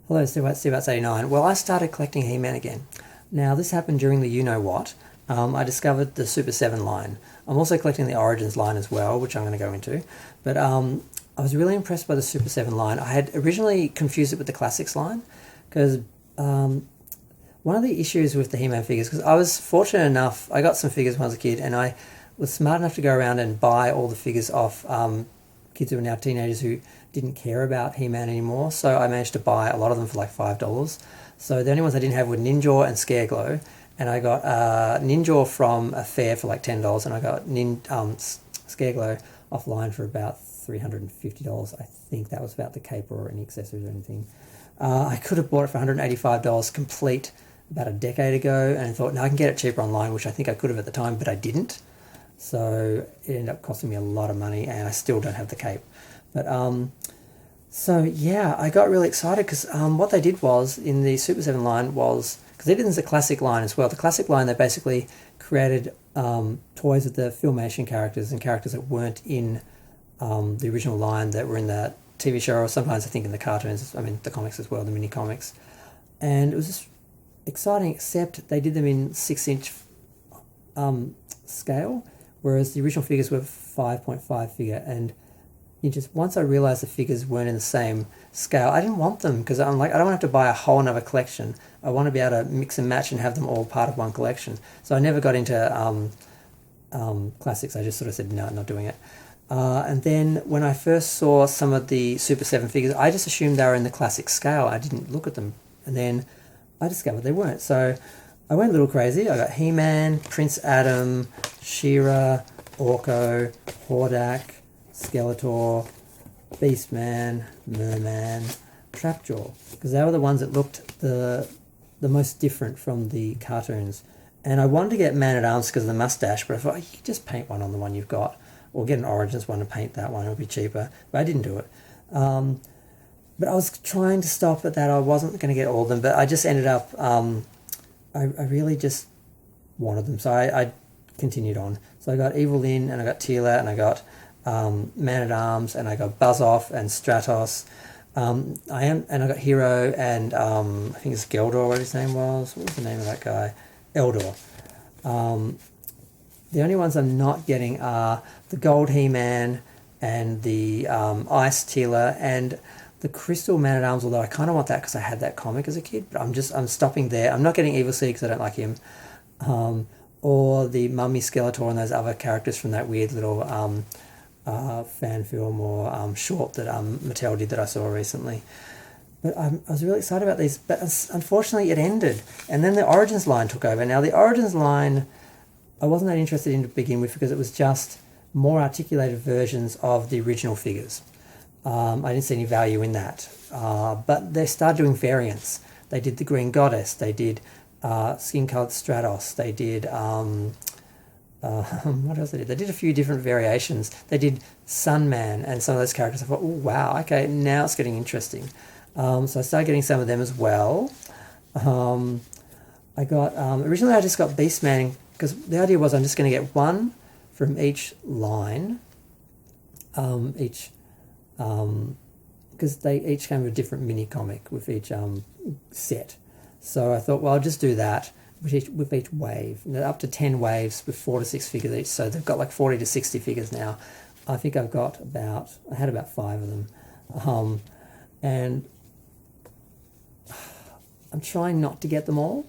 Hello, Steve89. Well, I started collecting He-Man again. Now, this happened during the you-know-what. I discovered the Super 7 line. I'm also collecting the Origins line as well, which I'm going to go into. But I was really impressed by the Super 7 line. I had originally confused it with the Classics line, because one of the issues with the He-Man figures, because I was fortunate enough, I got some figures when I was a kid, and I was smart enough to go around and buy all the figures off kids who are now teenagers who didn't care about He-Man anymore. So I managed to buy a lot of them for like $5. So the only ones I didn't have were Ninjor and Scareglow. And I got Ninjor from a fair for like $10, and I got Scareglow offline for about $350. I think that was about the cape or any accessories or anything. I could have bought it for $185 complete about a decade ago, and I thought, no, I can get it cheaper online, which I think I could have at the time, but I didn't. So it ended up costing me a lot of money, and I still don't have the cape. But so yeah, I got really excited because what they did was in the Super 7 line was, because they did this as a classic line as well. The classic line, they basically created toys with the Filmation characters and characters that weren't in the original line that were in the TV show, or sometimes I think in the cartoons, I mean the comics as well, the mini comics. And it was just exciting, except they did them in 6-inch scale, whereas the original figures were 5.5 figure. And once I realized the figures weren't in the same scale, I didn't want them, because I'm like, I don't want to have to buy a whole another collection. I want to be able to mix and match and have them all part of one collection. So I never got into classics. I just sort of said, no, not doing it. And then when I first saw some of the Super 7 figures, I just assumed they were in the classic scale. I didn't look at them. And then I discovered they weren't. So I went a little crazy. I got He-Man, Prince Adam, She-Ra, Orko, Hordak, Skeletor, Beastman, Merman, Trapjaw, because they were the ones that looked the most different from the cartoons. And I wanted to get Man-at-Arms because of the mustache, but I thought, oh, you could just paint one on the one you've got, or get an Origins one and paint that one, it would be cheaper. But I didn't do it. But I was trying to stop at that. I wasn't going to get all of them, but I just ended up, I really just wanted them. So I continued on. So I got Evil Lyn, and I got Teela, and I got Man-at-Arms, and I got Buzz-Off and Stratos. I got Hero, and I think it's Geldor, what his name was. What was the name of that guy? Eldor. The only ones I'm not getting are the Gold He-Man and the Ice Teela and the Crystal Man-at-Arms, although I kind of want that because I had that comic as a kid, but I'm stopping there. I'm not getting Evil Seed because I don't like him. Or the Mummy Skeletor and those other characters from that weird little fan film or short that Mattel did that I saw recently. But I was really excited about these, but unfortunately it ended. And then the Origins line took over. Now the Origins line, I wasn't that interested in to begin with because it was just more articulated versions of the original figures. I didn't see any value in that. But they started doing variants. They did the Green Goddess. They did skin-colored Stratos. They did... what else they did? They did a few different variations. They did Sunman and some of those characters. I thought, oh, wow, okay, now it's getting interesting. So I started getting some of them as well. I got... originally I just got Beastman, because the idea was I'm just going to get one from each line. Because they each came with a different mini comic with each set. So I thought, well, I'll just do that with each wave. And up to 10 waves with 4 to 6 figures each. So they've got like 40 to 60 figures now. I think I had about 5 of them. And I'm trying not to get them all.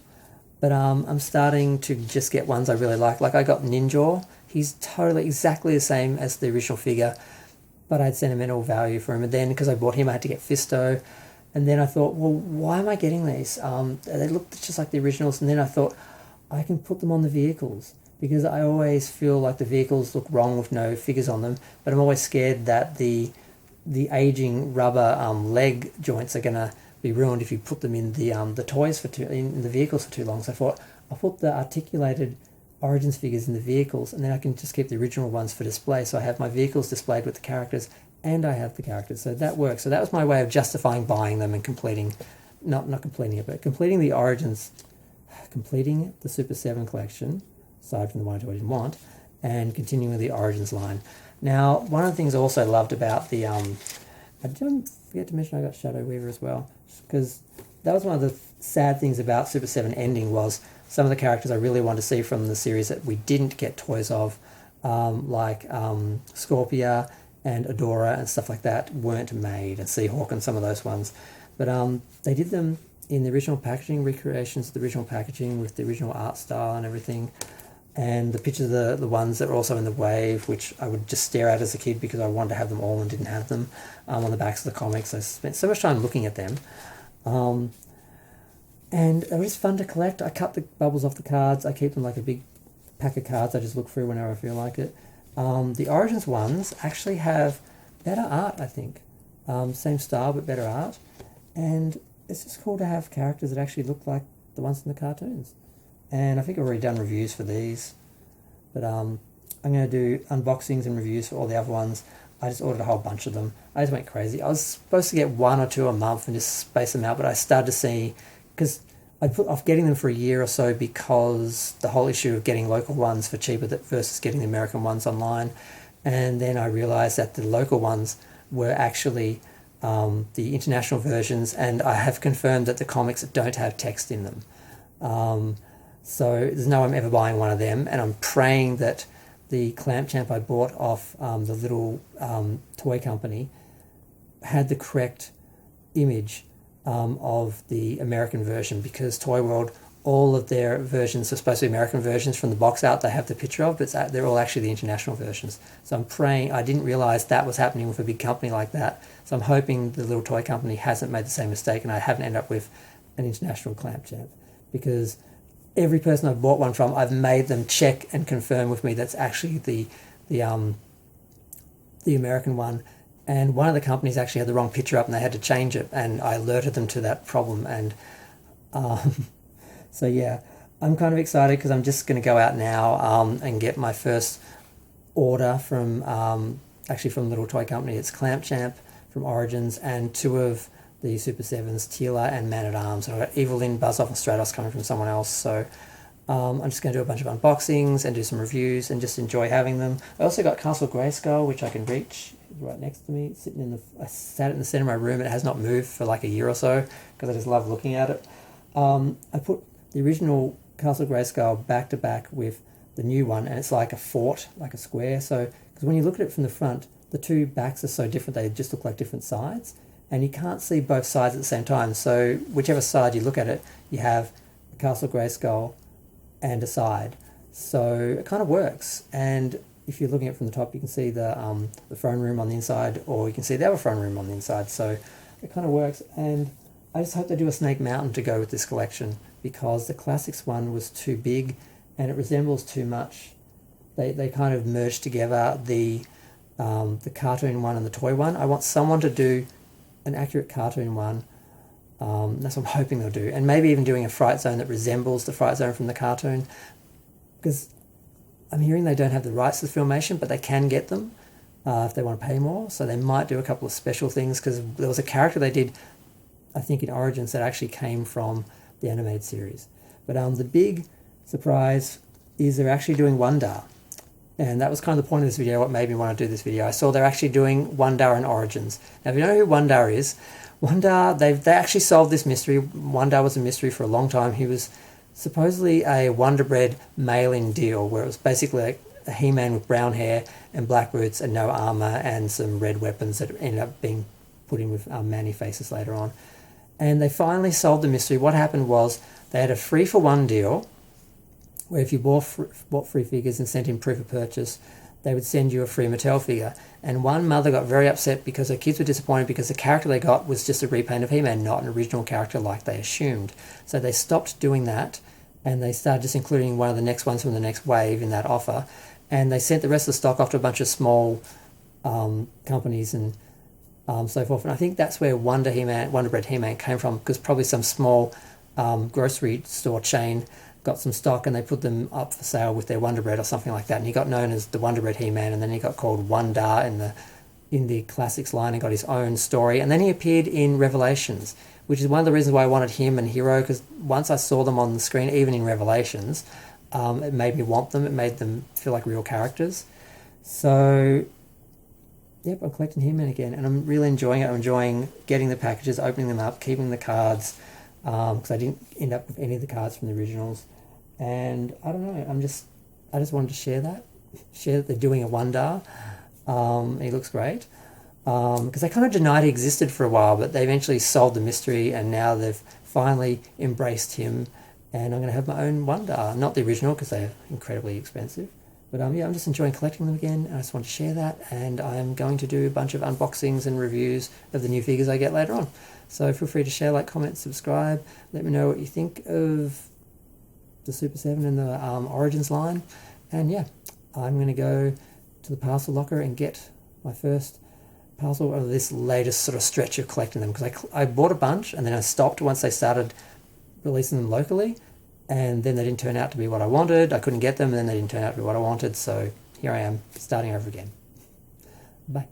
But I'm starting to just get ones I really like. Like I got Ninjor. He's totally exactly the same as the original figure, but I had sentimental value for him. And then because I bought him, I had to get Fisto. And then I thought, well, why am I getting these? They look just like the originals. And then I thought, I can put them on the vehicles, because I always feel like the vehicles look wrong with no figures on them. But I'm always scared that the aging rubber leg joints are going to be ruined if you put them in the toys in the vehicles for too long. So I thought, I'll put the articulated Origins figures in the vehicles, and then I can just keep the original ones for display. So I have my vehicles displayed with the characters, and I have the characters. So that works. So that was my way of justifying buying them and completing, not completing it, but completing the Origins, completing the Super 7 collection, aside from the one I didn't want, and continuing with the Origins line. Now, one of the things I also loved about the I don't forget to mention I got Shadow Weaver as well, because that was one of the sad things about Super 7 ending, was some of the characters I really wanted to see from the series that we didn't get toys of, like Scorpia and Adora and stuff like that, weren't made, and Seahawk and some of those ones. But they did them in the original packaging, recreations of the original packaging with the original art style and everything. And the pictures of the ones that were also in the wave, which I would just stare at as a kid because I wanted to have them all and didn't have them, on the backs of the comics. I spent so much time looking at them. And it was fun to collect. I cut the bubbles off the cards. I keep them like a big pack of cards I just look through whenever I feel like it. The Origins ones actually have better art, I think. Same style but better art. And it's just cool to have characters that actually look like the ones in the cartoons. And I think I've already done reviews for these. But I'm going to do unboxings and reviews for all the other ones. I just ordered a whole bunch of them. I just went crazy. I was supposed to get 1 or 2 a month and just space them out, but I started to see, because I put off getting them for a year or so because the whole issue of getting local ones for cheaper versus getting the American ones online. And then I realised that the local ones were actually the international versions, and I have confirmed that the comics don't have text in them. So there's no way I'm ever buying one of them, and I'm praying that the Clamp Champ I bought off the little toy company had the correct image of the American version, because Toy World, all of their versions are supposed to be American versions from the box art they have the picture of, but they're all actually the international versions. So I'm praying, I didn't realise that was happening with a big company like that, so I'm hoping the little toy company hasn't made the same mistake and I haven't ended up with an international Clamp Champ, because every person I've bought one from, I've made them check and confirm with me that's actually the American one. And one of the companies actually had the wrong picture up and they had to change it, and I alerted them to that problem. And so yeah, I'm kind of excited because I'm just going to go out now and get my first order from actually from a little toy company. It's Clamp Champ from Origins and 2 of the Super 7s, Tila and Man-at-Arms. And I've got Evelyn, Buzz-Off and Stratos coming from someone else. So I'm just going to do a bunch of unboxings and do some reviews and just enjoy having them. I also got Castle Grayskull, which I can reach. It's right next to me. I sat in the center of my room and it has not moved for like a year or so because I just love looking at it. I put the original Castle Grayskull back to back with the new one, and it's like a fort, like a square. So, because when you look at it from the front, the 2 backs are so different, they just look like different sides. And you can't see both sides at the same time. So whichever side you look at it, you have a Castle Grayskull and a side. So it kind of works. And if you're looking at it from the top, you can see the throne room on the inside, or you can see the other throne room on the inside. So it kind of works. And I just hope they do a Snake Mountain to go with this collection, because the Classics one was too big and it resembles too much. They kind of merged together the cartoon one and the toy one. I want someone to do an accurate cartoon one. That's what I'm hoping they'll do. And maybe even doing a Fright Zone that resembles the Fright Zone from the cartoon. Because I'm hearing they don't have the rights to the Filmation, but they can get them if they want to pay more. So they might do a couple of special things, because there was a character they did, I think, in Origins that actually came from the animated series. But the big surprise is they're actually doing Wun-Dar. And that was kind of the point of this video, what made me want to do this video. I saw they're actually doing Wun-Dar in Origins. Now, if you know who Wun-Dar is, Wun-Dar, they actually solved this mystery. Wun-Dar was a mystery for a long time. He was supposedly a Wonder Bread mail-in deal, where it was basically like a He-Man with brown hair and black boots and no armor and some red weapons that ended up being put in with Manny faces later on. And they finally solved the mystery. What happened was they had a 3-for-1 deal, where if you bought free figures and sent in proof of purchase, they would send you a free Mattel figure. And one mother got very upset because her kids were disappointed because the character they got was just a repaint of He-Man, not an original character like they assumed. So they stopped doing that, and they started just including one of the next ones from the next wave in that offer. And they sent the rest of the stock off to a bunch of small companies and so forth. And I think that's where Wonder Bread He-Man came from, because probably some small grocery store chain got some stock and they put them up for sale with their Wonder Bread or something like that, and he got known as the Wonder Bread He-Man, and then he got called Wun-Dar in the Classics line and got his own story, and then he appeared in Revelations, which is one of the reasons why I wanted him and Hero, because once I saw them on the screen, even in Revelations, it made me want them. It made them feel like real characters. So yep, I'm collecting He-Man again, and I'm really enjoying it. I'm enjoying getting the packages, opening them up, keeping the cards, because I didn't end up with any of the cards from the originals. And I don't know, I just wanted to share that they're doing a Wun-Dar. He looks great. Because they kind of denied he existed for a while, but they eventually solved the mystery, and now they've finally embraced him. And I'm going to have my own Wun-Dar, not the original because they're incredibly expensive. But yeah, I'm just enjoying collecting them again, and I just want to share that. And I'm going to do a bunch of unboxings and reviews of the new figures I get later on. So feel free to share, like, comment, subscribe. Let me know what you think of the Super 7 and the Origins line. And yeah, I'm going to go to the parcel locker and get my first parcel of this latest sort of stretch of collecting them, because I bought a bunch and then I stopped once they started releasing them locally, and then they didn't turn out to be what I wanted. I couldn't get them, and then they didn't turn out to be what I wanted, so here I am starting over again. Bye.